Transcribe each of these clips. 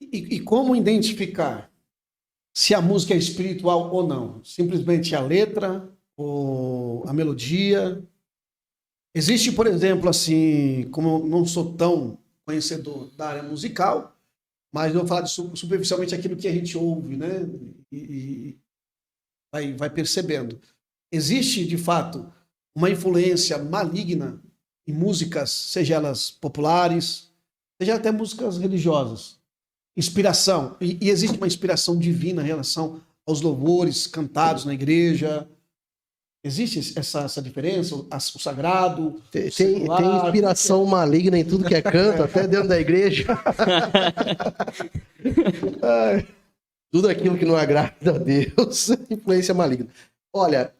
E como identificar se a música é espiritual ou não? Simplesmente a letra ou a melodia? Existe, por exemplo, assim, como eu não sou tão conhecedor da área musical, mas eu vou falar de superficialmente aquilo que a gente ouve, né? E vai percebendo. Existe, de fato, uma influência maligna em músicas, seja elas populares, seja até músicas religiosas. Inspiração. E existe uma inspiração divina em relação aos louvores cantados na igreja. Existe essa diferença? O sagrado, o Tem secular? inspiração maligna em tudo que é canto, até dentro da igreja. Tudo aquilo que não agrada a Deus, influência maligna. Olha,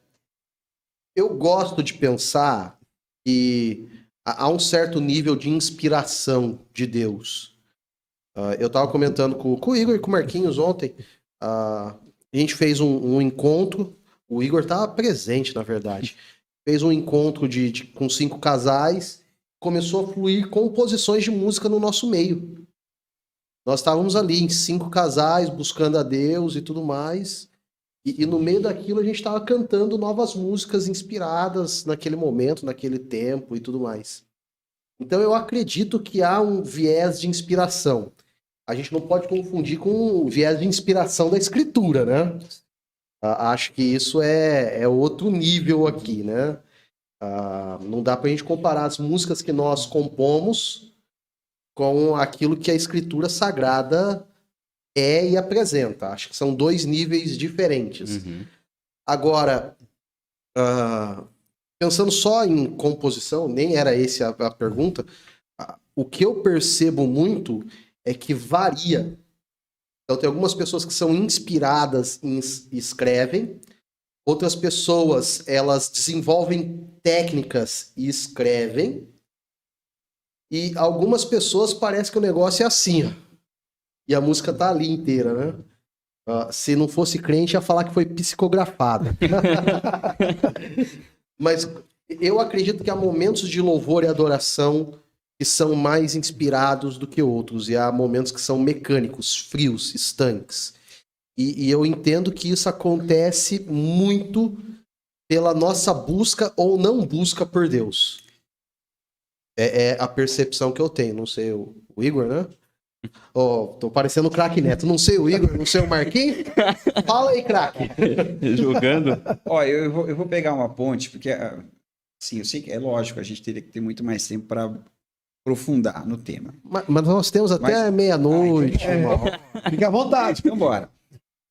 eu gosto de pensar que há um certo nível de inspiração de Deus. Eu estava comentando com o Igor e com o Marquinhos ontem. A gente fez um encontro. O Igor estava presente, na verdade. Fez um encontro com 5 casais. Começou a fluir composições de música no nosso meio. Nós estávamos ali em 5 casais, buscando a Deus e tudo mais. E no meio daquilo a gente estava cantando novas músicas inspiradas naquele momento, naquele tempo e tudo mais. Então eu acredito que há um viés de inspiração. A gente não pode confundir com o viés de inspiração da escritura, né? Acho que isso é outro nível aqui, né? Não dá pra gente comparar as músicas que nós compomos com aquilo que a escritura sagrada é e apresenta. Acho que são 2 níveis diferentes. Uhum. Agora, pensando só em composição, nem era essa a pergunta, o que eu percebo muito é que varia. Então, tem algumas pessoas que são inspiradas e escrevem, outras pessoas, elas desenvolvem técnicas e escrevem, e algumas pessoas parece que o negócio é assim, ó, e a música tá ali inteira, né? Se não fosse crente, ia falar que foi psicografada. Mas eu acredito que há momentos de louvor e adoração que são mais inspirados do que outros, e há momentos que são mecânicos, frios, estanques. E eu entendo que isso acontece muito pela nossa busca ou não busca por Deus. É a percepção que eu tenho. Não sei o Igor, né? Tô parecendo o craque Neto. Não sei o Igor, não sei o Marquinhos. Fala aí, craque. Jogando. Ó, eu vou pegar uma ponte, porque, assim, eu sei que é lógico, a gente teria que ter muito mais tempo para aprofundar no tema. Mas nós temos até meia-noite. Fique à vontade. Então, bora.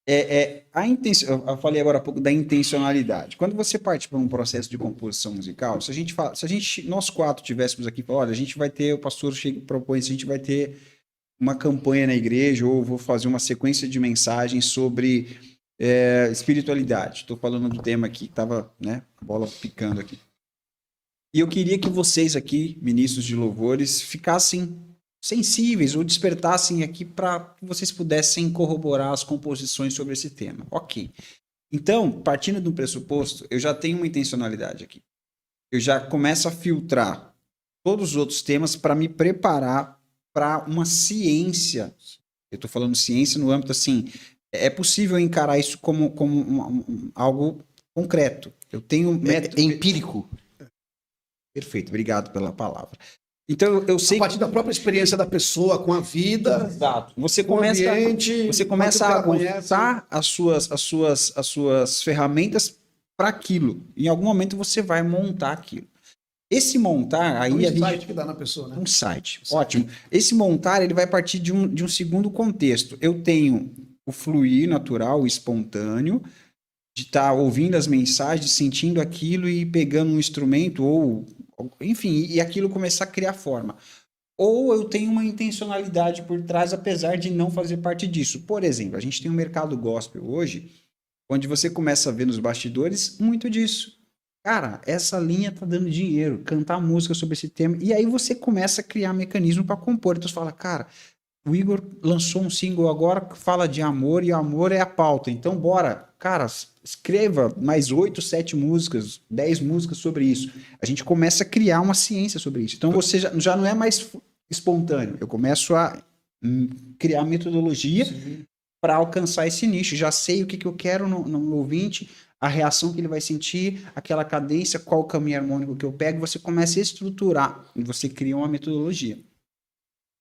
Eu falei agora há pouco da intencionalidade. Quando você parte para um processo de composição musical, nós 4 tivéssemos aqui, olha, a gente vai ter, o pastor propõe, a gente vai ter uma campanha na igreja, ou vou fazer uma sequência de mensagens sobre espiritualidade. Estou falando do tema aqui, estava, né, a bola picando aqui. E eu queria que vocês aqui, ministros de louvores, ficassem sensíveis ou despertassem aqui para que vocês pudessem corroborar as composições sobre esse tema. Ok. Então, partindo do pressuposto, eu já tenho uma intencionalidade aqui. Eu já começo a filtrar todos os outros temas para me preparar para uma ciência. Eu estou falando ciência no âmbito assim, é possível encarar isso como algo concreto. Eu tenho método empírico. Perfeito, obrigado pela palavra. Então, eu sei a partir da própria experiência da pessoa com a vida, exato. Você com o ambiente, você começa a montar as suas ferramentas para aquilo. Em algum momento você vai montar aquilo. Esse montar aí um site que dá na pessoa, né? Um site, ótimo. Esse montar ele vai partir de um segundo contexto. Eu tenho o fluir natural, o espontâneo, de estar ouvindo as mensagens, sentindo aquilo e pegando um instrumento ou enfim, e aquilo começar a criar forma. Ou eu tenho uma intencionalidade por trás, apesar de não fazer parte disso. Por exemplo, a gente tem um mercado gospel hoje, onde você começa a ver nos bastidores muito disso. Cara, essa linha tá dando dinheiro, cantar música sobre esse tema, e aí você começa a criar mecanismo para compor. Então você fala, cara, o Igor lançou um single agora que fala de amor, e amor é a pauta. Então bora, cara, escreva mais 8, 7 músicas, 10 músicas sobre isso. A gente começa a criar uma ciência sobre isso. Então você já não é mais espontâneo. Eu começo a criar metodologia para alcançar esse nicho. Já sei o que eu quero no ouvinte, a reação que ele vai sentir, aquela cadência, qual o caminho harmônico que eu pego, você começa a estruturar e você cria uma metodologia.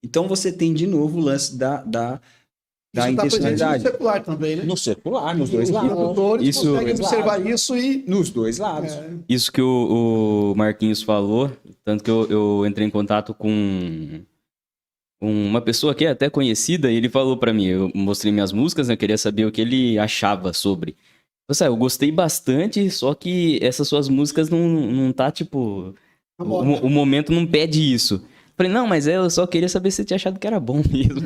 Então você tem de novo o lance da Isso está presente no intencionalidade. secular também, né? No secular, nos dois Os lados. produtores Isso- conseguem observar isso e... Nos dois lados. Isso que o Marquinhos falou, tanto que eu entrei em contato com uma pessoa que é até conhecida, e ele falou pra mim, eu mostrei minhas músicas, né, eu queria saber o que ele achava sobre. Eu gostei bastante, só que essas suas músicas não tá, tipo... O momento não pede isso. Eu falei, não, mas eu só queria saber se você tinha achado que era bom mesmo.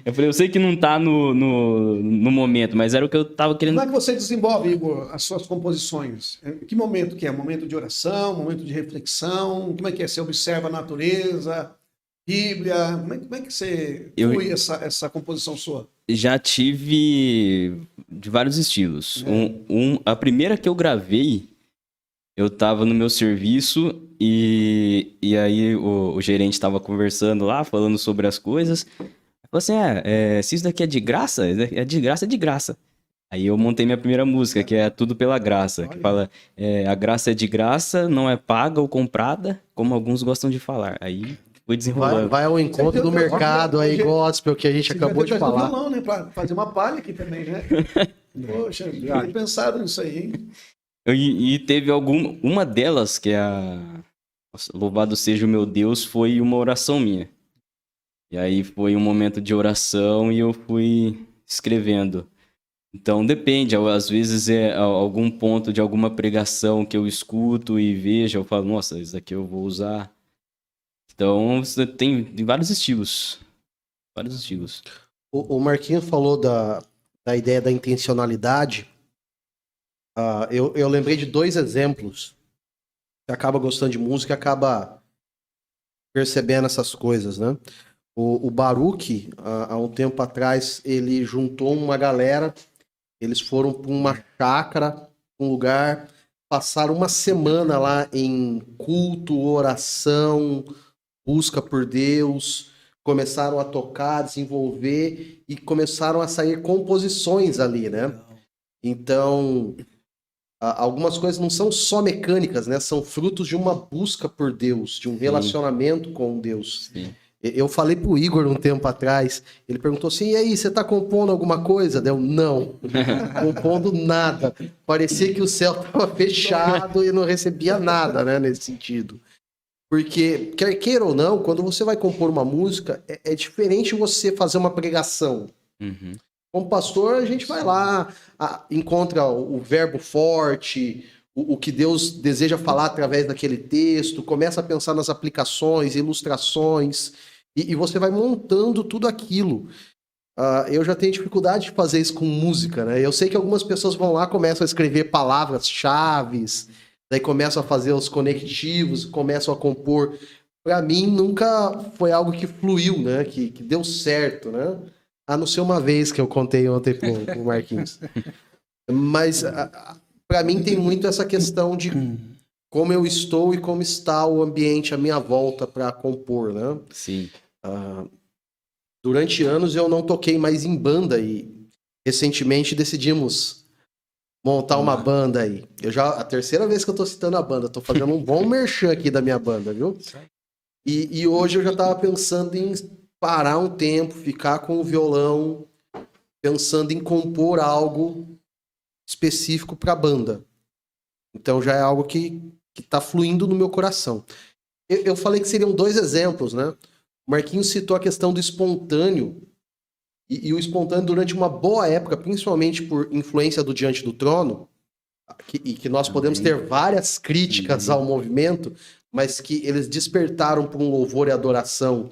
Eu falei, eu sei que não tá no momento, mas era o que eu tava querendo... Como é que você desenvolve, Igor, as suas composições? Em que momento que é? Momento de oração, momento de reflexão? Como é que é? Você observa a natureza, Bíblia? Como é que você flui essa composição sua? Já tive de vários estilos. A primeira que eu gravei, eu tava no meu serviço e aí o gerente tava conversando lá, falando sobre as coisas. Falei assim, se isso daqui é de graça, é de graça, é de graça. Aí eu montei minha primeira música, que é Tudo Pela Graça, que fala, a graça é de graça, não é paga ou comprada, como alguns gostam de falar. Aí foi desenrolando. Vai ao encontro do mercado aí, gospel, que a gente acabou de falar. Violão, né? Pra fazer uma palha aqui também, né? Poxa, eu tinha pensado nisso aí, hein? E teve uma delas, que é Nossa, Louvado Seja o Meu Deus, foi uma oração minha. E aí foi um momento de oração e eu fui escrevendo. Então depende, às vezes é algum ponto de alguma pregação que eu escuto e vejo, eu falo, nossa, isso aqui eu vou usar. Então você tem vários estilos. Vários estilos. O Marquinhos falou da ideia da intencionalidade. Eu lembrei de 2 exemplos. Você acaba gostando de música e acaba percebendo essas coisas, né? O Baruch, há um tempo atrás, ele juntou uma galera, eles foram para uma chácara, um lugar, passaram uma semana lá em culto, oração, busca por Deus, começaram a tocar, desenvolver e começaram a sair composições ali, né? Então, algumas coisas não são só mecânicas, né? São frutos de uma busca por Deus, de um relacionamento com Deus. Sim. Eu falei pro Igor um tempo atrás, ele perguntou assim, e aí, você tá compondo alguma coisa? Eu, não, compondo nada. Parecia que o céu tava fechado e não recebia nada, né, nesse sentido. Porque, quer queira ou não, quando você vai compor uma música, é diferente você fazer uma pregação. Uhum. Como pastor, a gente vai lá, encontra o verbo forte, o que Deus deseja falar através daquele texto, começa a pensar nas aplicações, ilustrações, e você vai montando tudo aquilo. Eu já tenho dificuldade de fazer isso com música, né? Eu sei que algumas pessoas vão lá, começam a escrever palavras-chave, daí começam a fazer os conectivos, começam a compor. Para mim, nunca foi algo que fluiu, né? Que deu certo, né? A não ser uma vez que eu contei ontem com o Marquinhos. Mas, para mim, tem muito essa questão de como eu estou e como está o ambiente à minha volta para compor, né? Sim. Durante anos eu não toquei mais em banda e recentemente decidimos montar uma banda aí. A 3ª vez que eu tô citando a banda, tô fazendo um bom merchan aqui da minha banda, viu? E hoje eu já tava pensando em parar um tempo, ficar com o violão, pensando em compor algo específico para a banda. Então já é algo que tá fluindo no meu coração. Eu falei que seriam 2 exemplos, né? O Marquinhos citou a questão do espontâneo, e o espontâneo durante uma boa época, principalmente por influência do Diante do Trono, que nós podemos ter várias críticas ao movimento, mas que eles despertaram por um louvor e adoração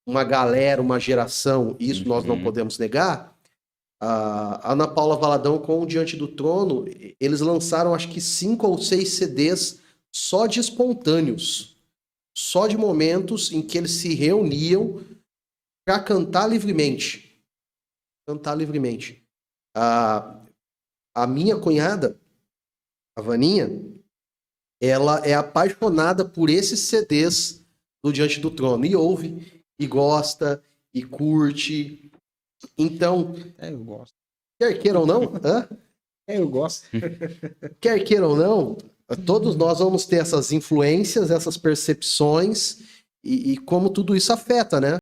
uma galera, uma geração, isso nós não podemos negar. A Ana Paula Valadão com o Diante do Trono, eles lançaram acho que 5 ou 6 CDs só de espontâneos, só de momentos em que eles se reuniam para cantar livremente. Cantar livremente. A minha cunhada, a Vaninha, ela é apaixonada por esses CDs do Diante do Trono, e ouve, e gosta, e curte. Então, Eu gosto. quer queira ou não, Eu gosto. quer queira ou não, todos nós vamos ter essas influências, essas percepções e como tudo isso afeta, né?